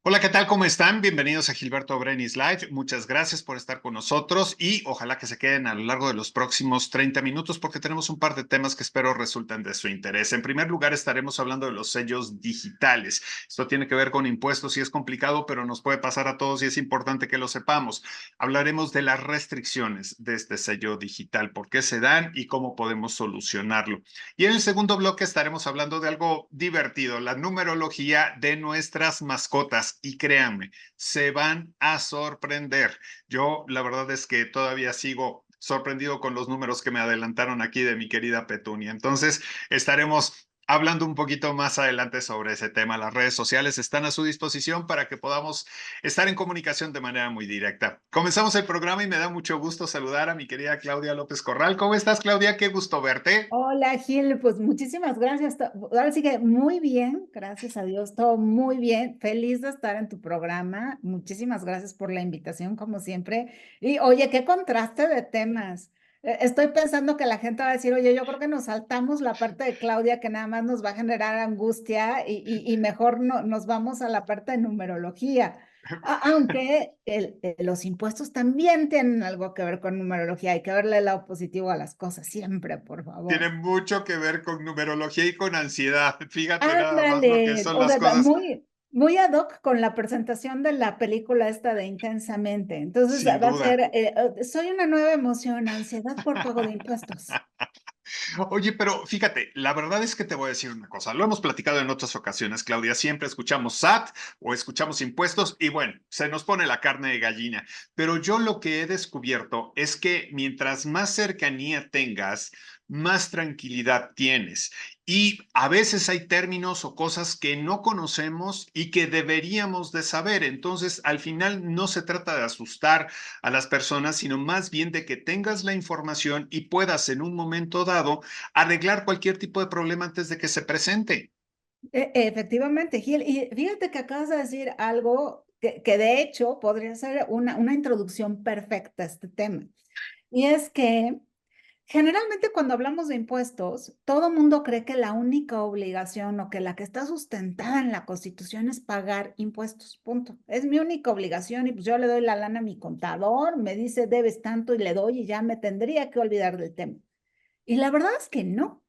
Hola, ¿qué tal? ¿Cómo están? Bienvenidos a Gilberto Brenis Live. Muchas gracias por estar con nosotros y ojalá que se queden a lo largo de los próximos 30 minutos porque tenemos un par de temas que espero resulten de su interés. En primer lugar, estaremos hablando de los sellos digitales. Esto tiene que ver con impuestos y es complicado, pero nos puede pasar a todos y es importante que lo sepamos. Hablaremos de las restricciones de este sello digital, por qué se dan y cómo podemos solucionarlo. Y en el segundo bloque estaremos hablando de algo divertido, la numerología de nuestras mascotas. Y créanme, se van a sorprender. Yo la verdad es que todavía sigo sorprendido con los números que me adelantaron aquí de mi querida Petunia. Entonces, estaremos hablando un poquito más adelante sobre ese tema. Las redes sociales están a su disposición para que podamos estar en comunicación de manera muy directa. Comenzamos el programa y me da mucho gusto saludar a mi querida Claudia López Corral. ¿Cómo estás, Claudia? Qué gusto verte. Hola Gil, pues muchísimas gracias. Ahora sí que muy bien, gracias a Dios, todo muy bien. Feliz de estar en tu programa. Muchísimas gracias por la invitación, como siempre. Y oye, qué contraste de temas. Estoy pensando que la gente va a decir, oye, yo creo que nos saltamos la parte de Claudia que nada más nos va a generar angustia y mejor no, nos vamos a la parte de numerología. Aunque los impuestos también tienen algo que ver con numerología, hay que verle el lado positivo a las cosas siempre, por favor. Tiene mucho que ver con numerología y con ansiedad. Fíjate nada más lo que Ándale, son o las sea, cosas, muy ad hoc con la presentación de la película esta de Intensamente. Entonces sin va a duda. ser, soy una nueva emoción, ansiedad por pago de impuestos. Oye, pero fíjate, la verdad es que te voy a decir una cosa. Lo hemos platicado en otras ocasiones, Claudia. Siempre escuchamos SAT o escuchamos impuestos y bueno, se nos pone la carne de gallina. Pero yo lo que he descubierto es que mientras más cercanía tengas, más tranquilidad tienes. Y a veces hay términos o cosas que no conocemos y que deberíamos de saber. Entonces, al final no se trata de asustar a las personas, sino más bien de que tengas la información y puedas en un momento dado arreglar cualquier tipo de problema antes de que se presente. Efectivamente, Gil, y fíjate que acabas de decir algo que de hecho podría ser una introducción perfecta a este tema. Y es que generalmente cuando hablamos de impuestos, todo mundo cree que la única obligación o que la que está sustentada en la Constitución es pagar impuestos, punto. Es mi única obligación y pues yo le doy la lana a mi contador, me dice debes tanto y le doy y ya me tendría que olvidar del tema. Y la verdad es que no.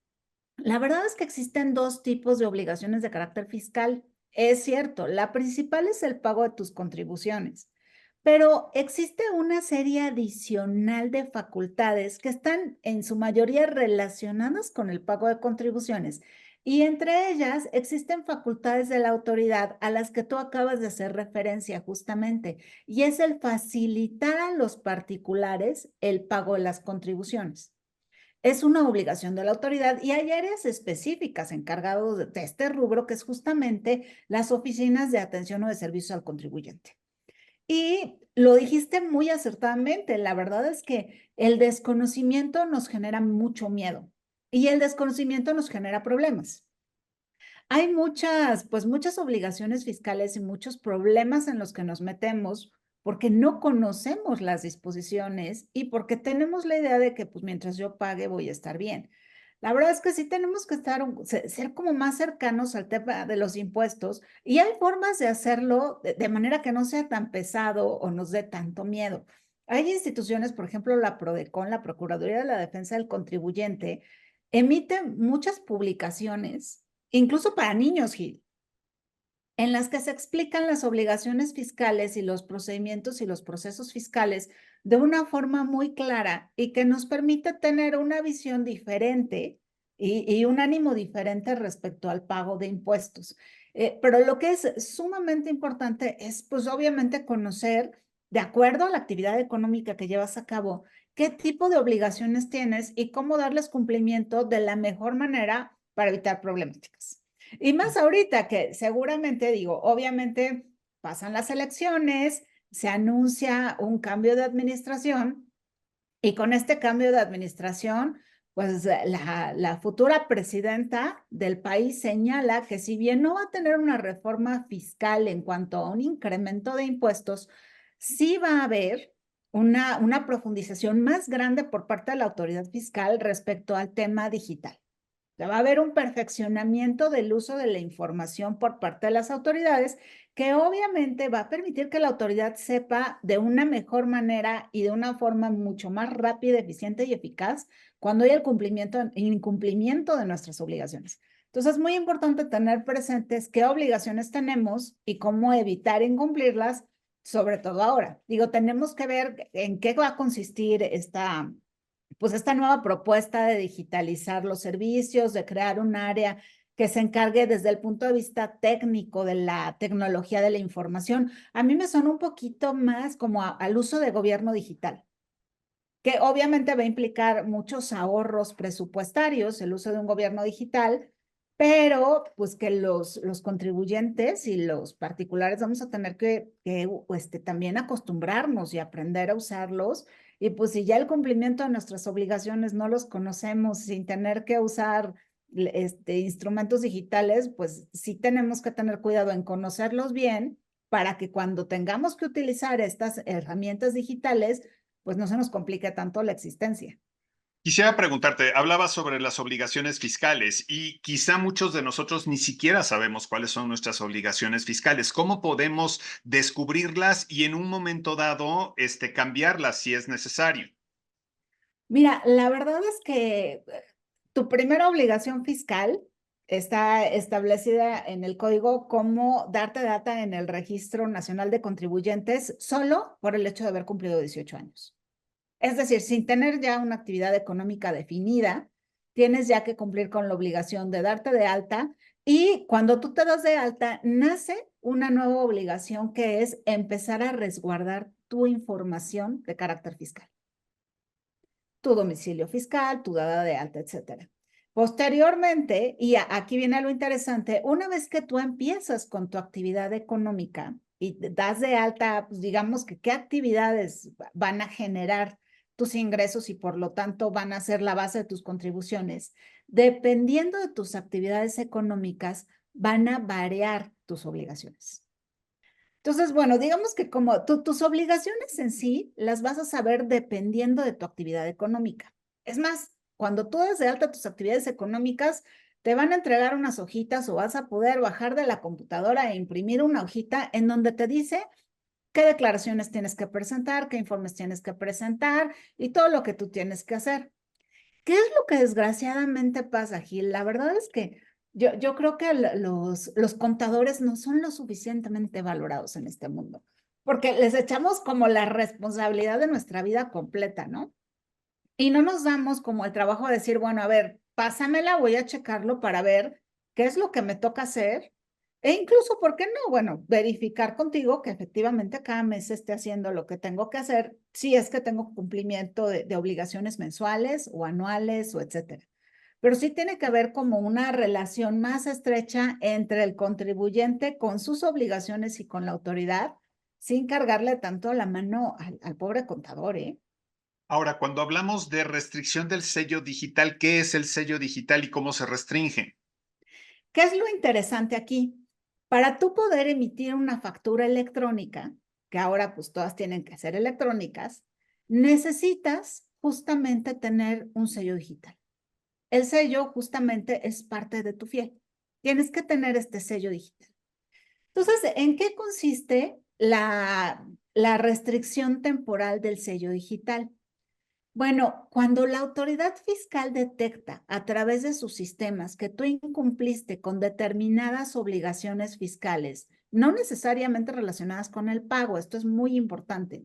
La verdad es que existen dos tipos de obligaciones de carácter fiscal. Es cierto, la principal es el pago de tus contribuciones, pero existe una serie adicional de facultades que están en su mayoría relacionadas con el pago de contribuciones. Y entre ellas existen facultades de la autoridad a las que tú acabas de hacer referencia justamente, y es el facilitar a los particulares el pago de las contribuciones. Es una obligación de la autoridad y hay áreas específicas encargadas de este rubro, que es justamente las oficinas de atención o de servicios al contribuyente. Y lo dijiste muy acertadamente, la verdad es que el desconocimiento nos genera mucho miedo y el desconocimiento nos genera problemas. Hay muchas obligaciones fiscales y muchos problemas en los que nos metemos porque no conocemos las disposiciones y porque tenemos la idea de que pues mientras yo pague voy a estar bien. La verdad es que sí tenemos que ser como más cercanos al tema de los impuestos y hay formas de hacerlo de manera que no sea tan pesado o nos dé tanto miedo. Hay instituciones, por ejemplo, la PRODECON, la Procuraduría de la Defensa del Contribuyente, emite muchas publicaciones incluso para niños, Gil, en las que se explican las obligaciones fiscales y los procedimientos y los procesos fiscales de una forma muy clara y que nos permite tener una visión diferente y un ánimo diferente respecto al pago de impuestos. Pero lo que es sumamente importante es, pues obviamente, conocer, de acuerdo a la actividad económica que llevas a cabo, qué tipo de obligaciones tienes y cómo darles cumplimiento de la mejor manera para evitar problemáticas. Y más ahorita que seguramente, digo, obviamente pasan las elecciones, se anuncia un cambio de administración y con este cambio de administración, pues la futura presidenta del país señala que si bien no va a tener una reforma fiscal en cuanto a un incremento de impuestos, sí va a haber una profundización más grande por parte de la autoridad fiscal respecto al tema digital. sea, va a haber un perfeccionamiento del uso de la información por parte de las autoridades, que obviamente va a permitir que la autoridad sepa de una mejor manera y de una forma mucho más rápida, eficiente y eficaz cuando hay el incumplimiento de nuestras obligaciones. Entonces, es muy importante tener presentes qué obligaciones tenemos y cómo evitar incumplirlas, sobre todo ahora. Digo, tenemos que ver en qué va a consistir esta nueva propuesta de digitalizar los servicios, de crear un área que se encargue desde el punto de vista técnico de la tecnología de la información. A mí me suena un poquito más como al uso de gobierno digital, que obviamente va a implicar muchos ahorros presupuestarios, el uso de un gobierno digital, pero pues que los contribuyentes y los particulares vamos a tener que también acostumbrarnos y aprender a usarlos. Y pues si ya el cumplimiento de nuestras obligaciones no los conocemos sin tener que usar instrumentos digitales, pues sí tenemos que tener cuidado en conocerlos bien para que cuando tengamos que utilizar estas herramientas digitales, pues no se nos complique tanto la existencia. Quisiera preguntarte, hablabas sobre las obligaciones fiscales y quizá muchos de nosotros ni siquiera sabemos cuáles son nuestras obligaciones fiscales. ¿Cómo podemos descubrirlas y en un momento dado, cambiarlas si es necesario? Mira, la verdad es que tu primera obligación fiscal está establecida en el código como darte de alta en el Registro Nacional de Contribuyentes solo por el hecho de haber cumplido 18 años. Es decir, sin tener ya una actividad económica definida, tienes ya que cumplir con la obligación de darte de alta, y cuando tú te das de alta, nace una nueva obligación que es empezar a resguardar tu información de carácter fiscal, tu domicilio fiscal, tu dada de alta, etcétera. Posteriormente, y aquí viene lo interesante, una vez que tú empiezas con tu actividad económica y te das de alta, pues digamos que qué actividades van a generar tus ingresos y por lo tanto van a ser la base de tus contribuciones, dependiendo de tus actividades económicas, van a variar tus obligaciones. Entonces, bueno, digamos que como tus obligaciones en sí las vas a saber dependiendo de tu actividad económica. Es más, cuando tú des de alta tus actividades económicas, te van a entregar unas hojitas o vas a poder bajar de la computadora e imprimir una hojita en donde te dice qué declaraciones tienes que presentar, qué informes tienes que presentar y todo lo que tú tienes que hacer. ¿Qué es lo que desgraciadamente pasa, Gil? La verdad es que yo creo que los contadores no son lo suficientemente valorados en este mundo, porque les echamos como la responsabilidad de nuestra vida completa, ¿no? Y no nos damos como el trabajo de decir, bueno, a ver, pásamela, voy a checarlo para ver qué es lo que me toca hacer. E incluso, ¿por qué no? Bueno, verificar contigo que efectivamente cada mes esté haciendo lo que tengo que hacer, si es que tengo cumplimiento de obligaciones mensuales o anuales o etcétera. Pero sí tiene que haber como una relación más estrecha entre el contribuyente con sus obligaciones y con la autoridad, sin cargarle tanto la mano al pobre contador, ¿eh? Ahora, cuando hablamos de restricción del sello digital, ¿qué es el sello digital y cómo se restringe? ¿Qué es lo interesante aquí? Para tú poder emitir una factura electrónica, que ahora pues todas tienen que ser electrónicas, necesitas justamente tener un sello digital. El sello justamente es parte de tu fiel. Tienes que tener este sello digital. Entonces, ¿en qué consiste la restricción temporal del sello digital? Bueno, cuando la autoridad fiscal detecta a través de sus sistemas que tú incumpliste con determinadas obligaciones fiscales, no necesariamente relacionadas con el pago, esto es muy importante,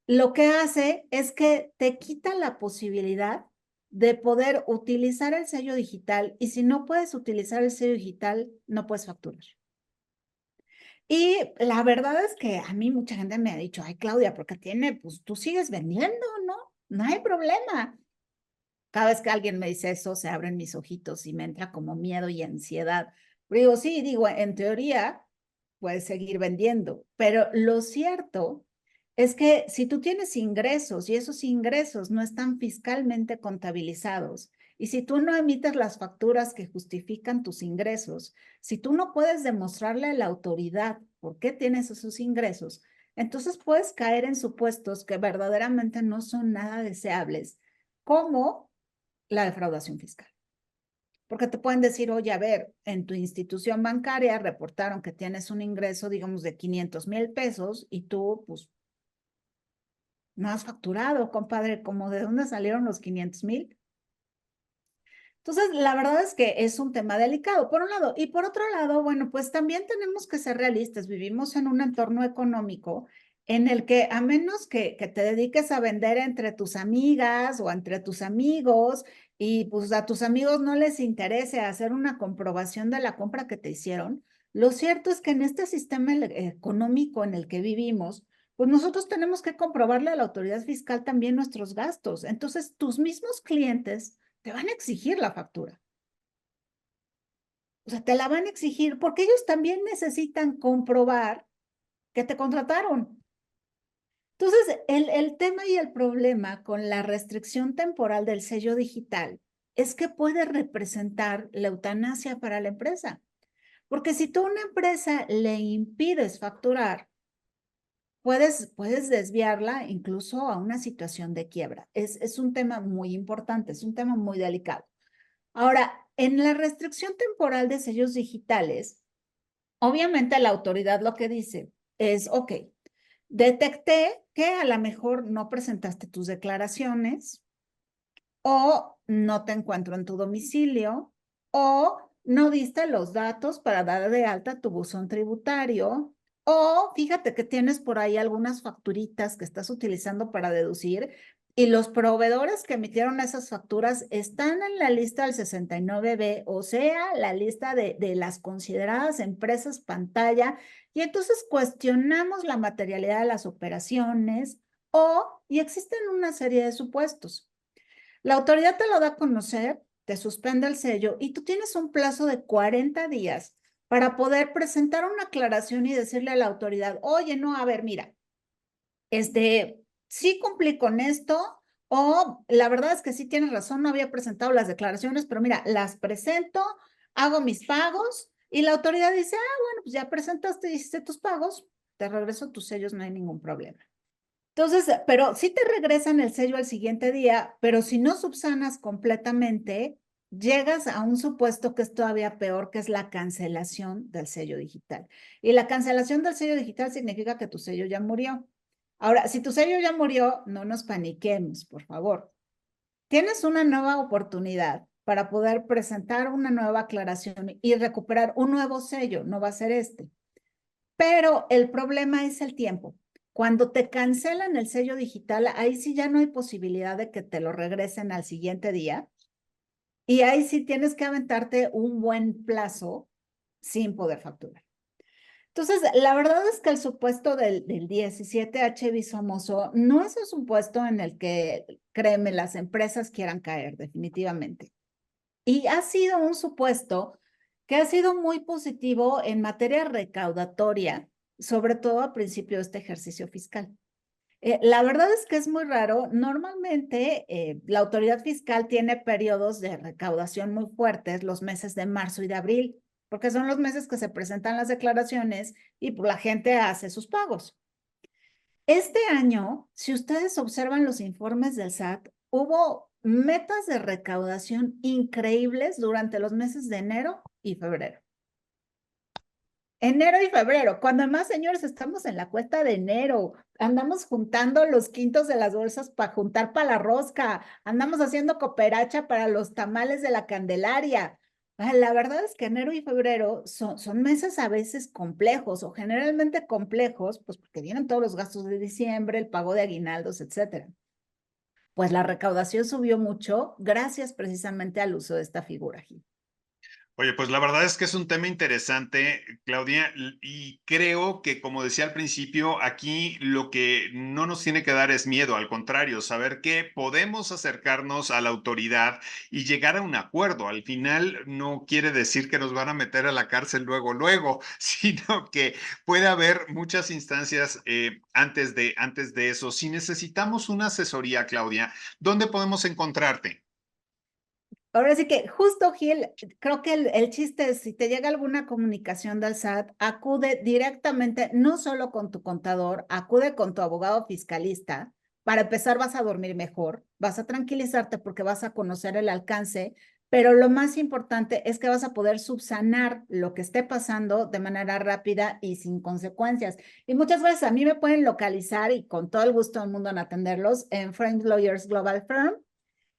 lo que hace es que te quita la posibilidad de poder utilizar el sello digital, y si no puedes utilizar el sello digital, no puedes facturar. Y la verdad es que a mí mucha gente me ha dicho, ay, Claudia, porque pues tú sigues vendiendo, ¿no? No hay problema. Cada vez que alguien me dice eso, se abren mis ojitos y me entra como miedo y ansiedad. Pero digo, sí, digo, en teoría puedes seguir vendiendo, pero lo cierto es que si tú tienes ingresos y esos ingresos no están fiscalmente contabilizados, y si tú no emites las facturas que justifican tus ingresos, si tú no puedes demostrarle a la autoridad por qué tienes esos ingresos, entonces puedes caer en supuestos que verdaderamente no son nada deseables, como la defraudación fiscal. porque te pueden decir, oye, a ver, en tu institución bancaria reportaron que tienes un ingreso, digamos, de 500,000 pesos y tú, pues, no has facturado, compadre, ¿cómo de dónde salieron los 500,000? Entonces, la verdad es que es un tema delicado, por un lado. Y por otro lado, bueno, pues también tenemos que ser realistas. Vivimos en un entorno económico en el que a menos que te dediques a vender entre tus amigas o entre tus amigos y pues a tus amigos no les interese hacer una comprobación de la compra que te hicieron, lo cierto es que en este sistema económico en el que vivimos, pues nosotros tenemos que comprobarle a la autoridad fiscal también nuestros gastos. Entonces, tus mismos clientes te van a exigir la factura. O sea, te la van a exigir porque ellos también necesitan comprobar que te contrataron. Entonces, el tema y el problema con la restricción temporal del sello digital es que puede representar la eutanasia para la empresa. Porque si tú a una empresa le impides facturar, puedes desviarla incluso a una situación de quiebra. Es un tema muy importante, es un tema muy delicado. Ahora, en la restricción temporal de sellos digitales, obviamente la autoridad lo que dice es, ok, detecté que a lo mejor no presentaste tus declaraciones o no te encuentro en tu domicilio o no diste los datos para dar de alta tu buzón tributario o fíjate que tienes por ahí algunas facturitas que estás utilizando para deducir y los proveedores que emitieron esas facturas están en la lista del 69B, o sea, la lista de las consideradas empresas pantalla, y entonces cuestionamos la materialidad de las operaciones y existen una serie de supuestos. La autoridad te lo da a conocer, te suspende el sello y tú tienes un plazo de 40 días para poder presentar una aclaración y decirle a la autoridad, oye, no, a ver, mira, sí cumplí con esto, o la verdad es que sí tienes razón, no había presentado las declaraciones, pero mira, las presento, hago mis pagos y la autoridad dice, bueno, pues ya presentaste, hiciste tus pagos, te regreso tus sellos, no hay ningún problema. Entonces, pero sí te regresan el sello al siguiente día, pero si no subsanas completamente, llegas a un supuesto que es todavía peor, que es la cancelación del sello digital. Y la cancelación del sello digital significa que tu sello ya murió. Ahora, si tu sello ya murió, no nos paniquemos, por favor. Tienes una nueva oportunidad para poder presentar una nueva aclaración y recuperar un nuevo sello, no va a ser este. Pero el problema es el tiempo. Cuando te cancelan el sello digital, ahí sí ya no hay posibilidad de que te lo regresen al siguiente día. Y ahí sí tienes que aventarte un buen plazo sin poder facturar. Entonces, la verdad es que el supuesto del 17H Bisomoso no es un supuesto en el que, créeme, las empresas quieran caer, definitivamente. Y ha sido un supuesto que ha sido muy positivo en materia recaudatoria, sobre todo a principio de este ejercicio fiscal. La verdad es que es muy raro. Normalmente la autoridad fiscal tiene periodos de recaudación muy fuertes los meses de marzo y de abril, porque son los meses que se presentan las declaraciones y la gente hace sus pagos. Este año, si ustedes observan los informes del SAT, hubo metas de recaudación increíbles durante los meses de enero y febrero. Enero y febrero, cuando además, señores, estamos en la cuesta de enero, andamos juntando los quintos de las bolsas para juntar para la rosca, andamos haciendo cooperacha para los tamales de la Candelaria. La verdad es que enero y febrero son meses a veces complejos o generalmente complejos, pues porque vienen todos los gastos de diciembre, el pago de aguinaldos, etcétera. Pues la recaudación subió mucho gracias precisamente al uso de esta figura, Gil. Oye, pues la verdad es que es un tema interesante, Claudia, y creo que, como decía al principio, aquí lo que no nos tiene que dar es miedo, al contrario, saber que podemos acercarnos a la autoridad y llegar a un acuerdo. Al final no quiere decir que nos van a meter a la cárcel luego, luego, sino que puede haber muchas instancias antes de eso. Si necesitamos una asesoría, Claudia, ¿dónde podemos encontrarte? Ahora sí que justo, Gil, creo que el chiste es, si te llega alguna comunicación del SAT, acude directamente, no solo con tu contador, acude con tu abogado fiscalista. Para empezar, vas a dormir mejor, vas a tranquilizarte porque vas a conocer el alcance pero lo más importante es que vas a poder subsanar lo que esté pasando de manera rápida y sin consecuencias. Y muchas veces a mí me pueden localizar y con todo el gusto del mundo en atenderlos en Frames Lawyers Global Firm.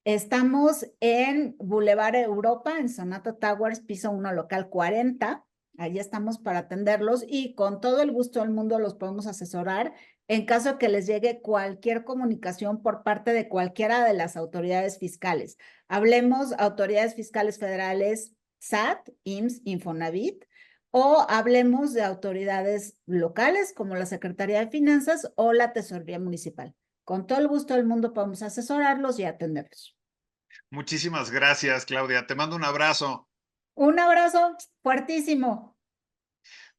Estamos en Boulevard Europa, en Sonata Towers, piso 1, local 40. Ahí estamos para atenderlos y con todo el gusto del mundo los podemos asesorar en caso de que les llegue cualquier comunicación por parte de cualquiera de las autoridades fiscales. Hablemos autoridades fiscales federales, SAT, IMSS, Infonavit, o hablemos de autoridades locales como la Secretaría de Finanzas o la Tesorería Municipal. Con todo el gusto del mundo podemos asesorarlos y atenderlos. Muchísimas gracias, Claudia. Te mando un abrazo. Un abrazo fuertísimo.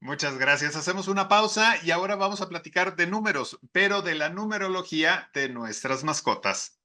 Muchas gracias. Hacemos una pausa y ahora vamos a platicar de números, pero de la numerología de nuestras mascotas.